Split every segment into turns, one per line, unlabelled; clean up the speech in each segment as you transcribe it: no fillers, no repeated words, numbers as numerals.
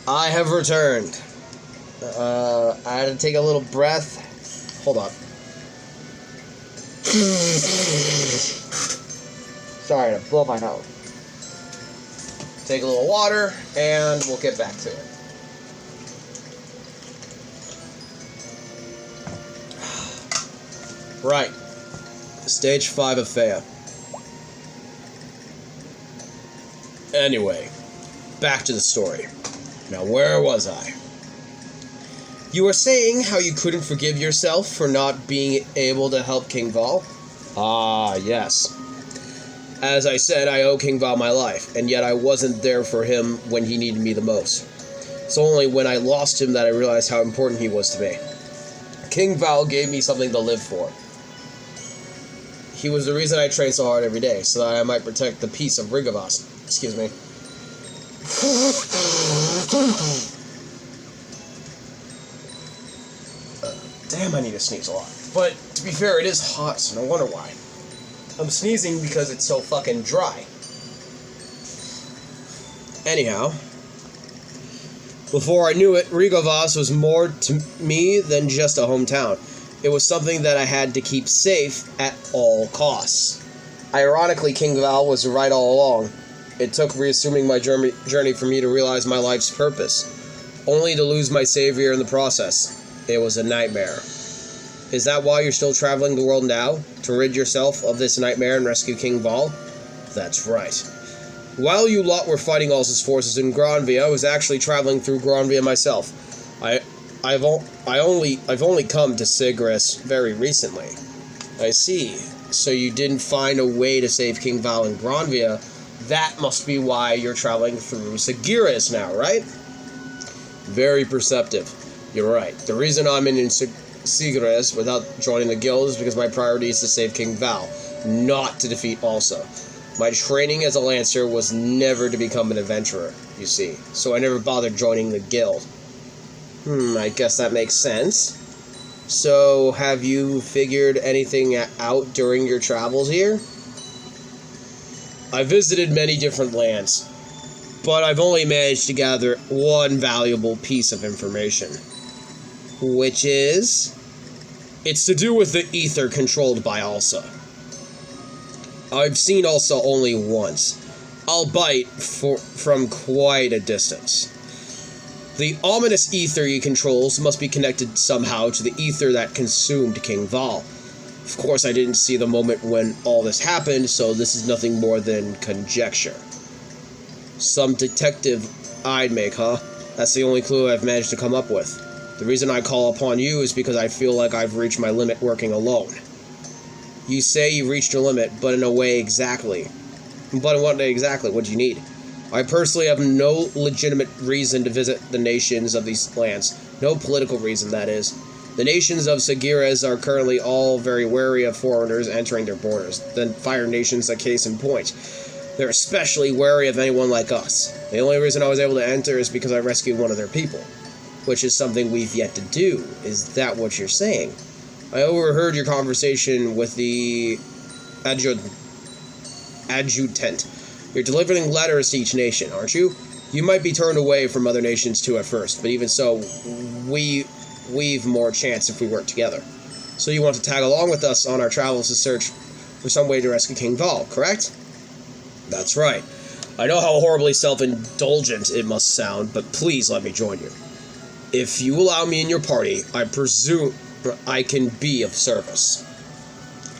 I have returned. I had to take a little breath. Hold on. Sorry to blow my nose. Take a little water, and we'll get back to it. Right. Stage 5 of Fea. Anyway, back to the story. Now, where was I? You were saying how you couldn't forgive yourself for not being able to help King Val? Ah, yes. As I said, I owe King Val my life, and yet I wasn't there for him when he needed me the most. It's only when I lost him that I realized how important he was to me. King Val gave me something to live for. He was the reason I trained so hard every day, so that I might protect the peace of Rigavas. Excuse me. Damn, I need to sneeze a lot. But, to be fair, it is hot, so no wonder why. I'm sneezing because it's so fucking dry. Anyhow, before I knew it, Rigavas was more to me than just a hometown. It was something that I had to keep safe at all costs. Ironically, King Val was right all along. It took reassuming my journey for me to realize my life's purpose, only to lose my savior in the process. It was a nightmare. Is that why you're still traveling the world now? To rid yourself of this nightmare and rescue King Val? That's right. While you lot were fighting Ulsa's forces in Granvia, I was actually traveling through Granvia myself. I've only come to Sigris very recently. I see. So you didn't find a way to save King Val in Granvia. That must be why you're traveling through Sigris now, right? Very perceptive. You're right. The reason I'm in Sigris without joining the guild is because my priority is to save King Val, not to defeat Ulsa. My training as a lancer was never to become an adventurer, you see, so I never bothered joining the guild. I guess that makes sense. So, have you figured anything out during your travels here? I visited many different lands, but I've only managed to gather one valuable piece of information. Which is? It's to do with the ether controlled by Ulsa. I've seen Ulsa only once, albeit from quite a distance. The ominous ether he controls must be connected somehow to the ether that consumed King Val. Of course, I didn't see the moment when all this happened, so this is nothing more than conjecture. Some detective I'd make, huh? That's the only clue I've managed to come up with. The reason I call upon you is because I feel like I've reached my limit working alone. You say you reached your limit, but in a way exactly. But in what way exactly? What do you need? I personally have no legitimate reason to visit the nations of these lands. No political reason, that is. The nations of Sigires are currently all very wary of foreigners entering their borders. The Fire Nation's a case in point. They're especially wary of anyone like us. The only reason I was able to enter is because I rescued one of their people, which is something we've yet to do. Is that what you're saying? I overheard your conversation with the adjutant. You're delivering letters to each nation, aren't you? You might be turned away from other nations too at first, but even so, we've more chance if we work together. So you want to tag along with us on our travels to search for some way to rescue King Val, correct? That's right. I know how horribly self-indulgent it must sound, but please let me join you. If you allow me in your party, I presume I can be of service.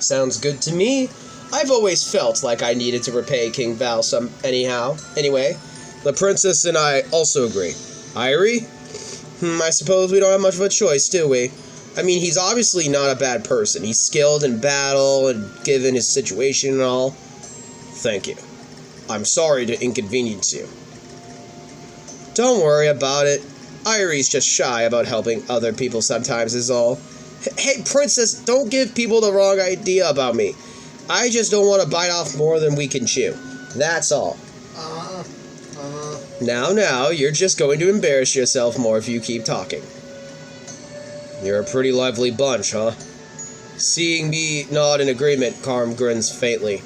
Sounds good to me. I've always felt like I needed to repay King Val Anyway, the princess and I also agree. Irie? I suppose we don't have much of a choice, do we? I mean, he's obviously not a bad person. He's skilled in battle, and given his situation and all. Thank you. I'm sorry to inconvenience you. Don't worry about it. Irie's just shy about helping other people sometimes is all. Hey, princess, don't give people the wrong idea about me. I just don't want to bite off more than we can chew. That's all. Now, you're just going to embarrass yourself more if you keep talking. You're a pretty lively bunch, huh? Seeing me nod in agreement, Karm grins faintly.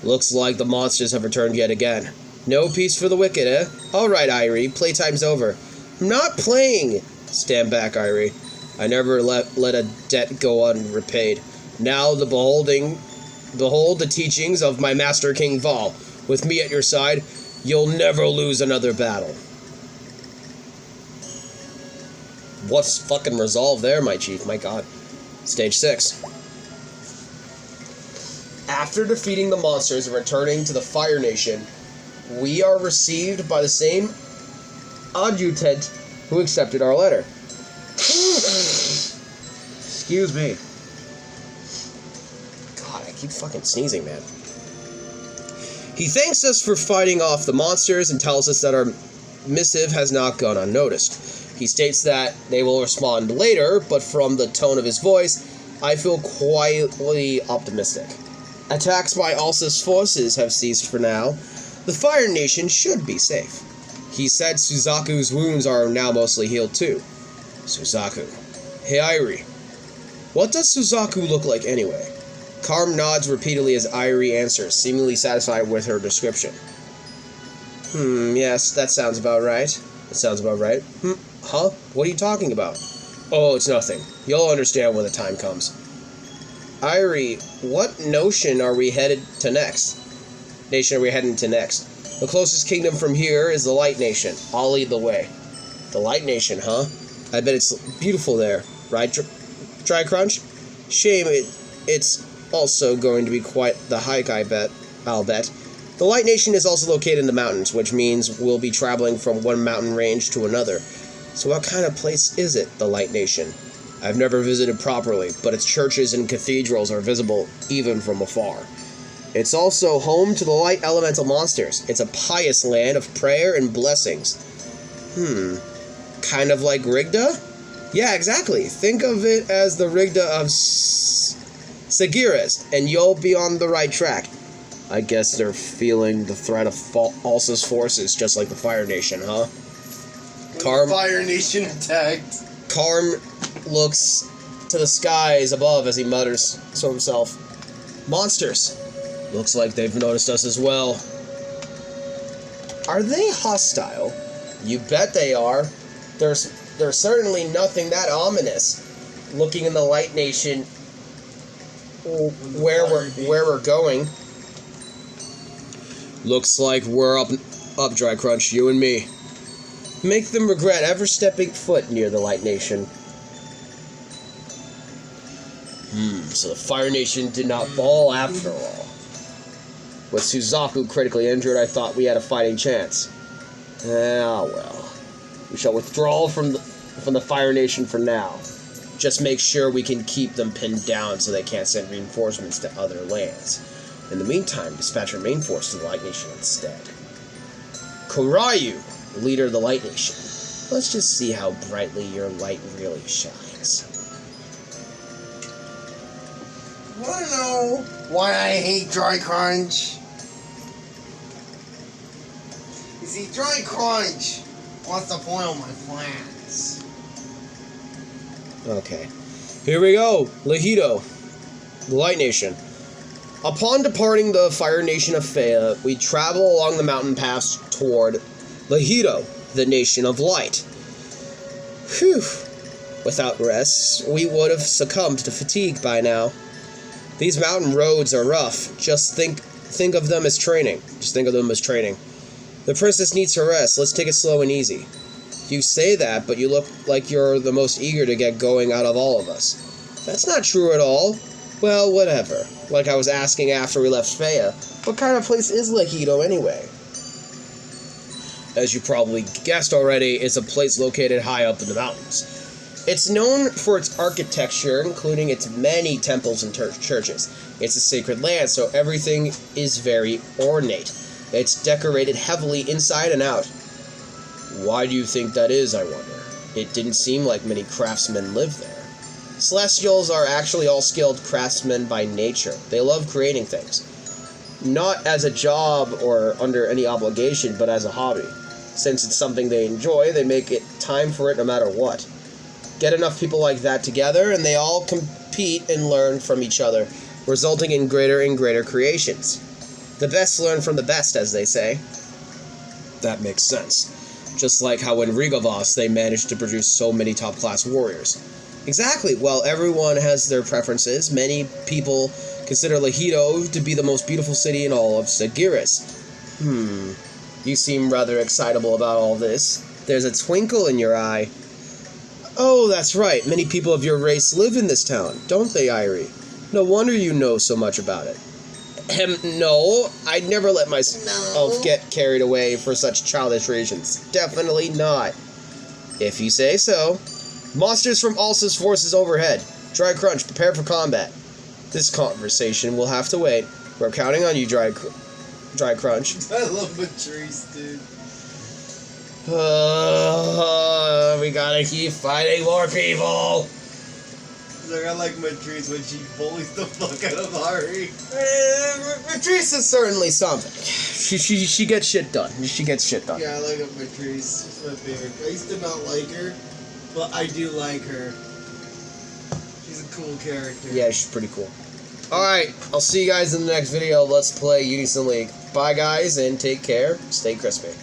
Looks like the monsters have returned yet again. No peace for the wicked, eh? Alright, Irie, playtime's over. I'm not playing! Stand back, Irie. I never let a debt go unrepaid. Now behold the teachings of my master King Val. With me at your side, you'll never lose another battle. What's fucking resolve there, my chief? My god. Stage 6. After defeating the monsters and returning to the Fire Nation, we are received by the same adjutant who accepted our letter. Excuse me. God, I keep fucking sneezing, man. He thanks us for fighting off the monsters and tells us that our missive has not gone unnoticed. He states that they will respond later, but from the tone of his voice, I feel quietly optimistic. Attacks by Alsa's forces have ceased for now. The Fire Nation should be safe. He said Suzaku's wounds are now mostly healed too. Suzaku. Hey, Irie. What does Suzaku look like anyway? Karm nods repeatedly as Irie answers, seemingly satisfied with her description. Yes, that sounds about right. Huh? What are you talking about? Oh, it's nothing. You'll understand when the time comes. Irie, what nation are we heading to next? The closest kingdom from here is the Light Nation. I'll lead the way. The Light Nation, huh? I bet it's beautiful there. Right, Dry Crunch? Shame it's also going to be quite the hike, I'll bet. The Light Nation is also located in the mountains, which means we'll be traveling from one mountain range to another. So what kind of place is it, the Light Nation? I've never visited properly, but its churches and cathedrals are visible even from afar. It's also home to the light elemental monsters. It's a pious land of prayer and blessings. Kind of like Rigda? Yeah, exactly. Think of it as the Rigda of Sagiras, and you'll be on the right track. I guess they're feeling the threat of Alsa's forces, just like the Fire Nation, huh? Karm.
Fire Nation attacked.
Karm looks to the skies above as he mutters to himself. Monsters. Looks like they've noticed us as well. Are they hostile? You bet they are. There's certainly nothing that ominous. Looking in the Light Nation, where we're going. Looks like we're up, Dry Crunch, you and me. Make them regret ever stepping foot near the Light Nation. So the Fire Nation did not fall after all. With Suzaku critically injured, I thought we had a fighting chance. Ah, well. We shall withdraw from the Fire Nation for now. Just make sure we can keep them pinned down so they can't send reinforcements to other lands. In the meantime, dispatch our main force to the Light Nation instead. Korayu, leader of the Light Nation. Let's just see how brightly your light really shines.
Wanna know why I hate Dry Crunch? You see, Dry Crunch wants to foil my plans.
Okay. Here we go. Lahido, the Light Nation. Upon departing the Fire Nation of Fea, we travel along the mountain paths toward Lahido, the Nation of Light. Whew. Without rest, we would have succumbed to fatigue by now. These mountain roads are rough. Just think of them as training. The princess needs her rest. Let's take it slow and easy. You say that, but you look like you're the most eager to get going out of all of us. That's not true at all. Well, whatever. Like I was asking after we left Fea, what kind of place is Lahido anyway? As you probably guessed already, it's a place located high up in the mountains. It's known for its architecture, including its many temples and churches. It's a sacred land, so everything is very ornate. It's decorated heavily inside and out. Why do you think that is, I wonder? It didn't seem like many craftsmen lived there. Celestials are actually all skilled craftsmen by nature. They love creating things. Not as a job or under any obligation, but as a hobby. Since it's something they enjoy, they make it time for it no matter what. Get enough people like that together, and they all compete and learn from each other, resulting in greater and greater creations. The best learn from the best, as they say. That makes sense. Just like how in Rigavos they managed to produce so many top-class warriors. Exactly. Well, everyone has their preferences. Many people consider Lahido to be the most beautiful city in all of Sagiris. You seem rather excitable about all this. There's a twinkle in your eye. Oh, that's right. Many people of your race live in this town, don't they, Irie? No wonder you know so much about it. No, I'd never let myself get carried away for such childish reasons. Definitely not. If you say so. Monsters from Ulsa's forces overhead. Dry Crunch, prepare for combat. This conversation will have to wait. We're counting on you, Dry Crunch.
I love Patrice, dude.
We gotta keep fighting more people.
Like, I like Patrice when she bullies the fuck out of Ari.
Patrice is certainly something. She gets shit done. She gets shit done.
Yeah, I like Patrice. She's my favorite. I used to not like her, but I do like her. She's a cool character.
Yeah, she's pretty cool. Alright, I'll see you guys in the next video. Let's play Unison League. Bye, guys, and take care. Stay crispy.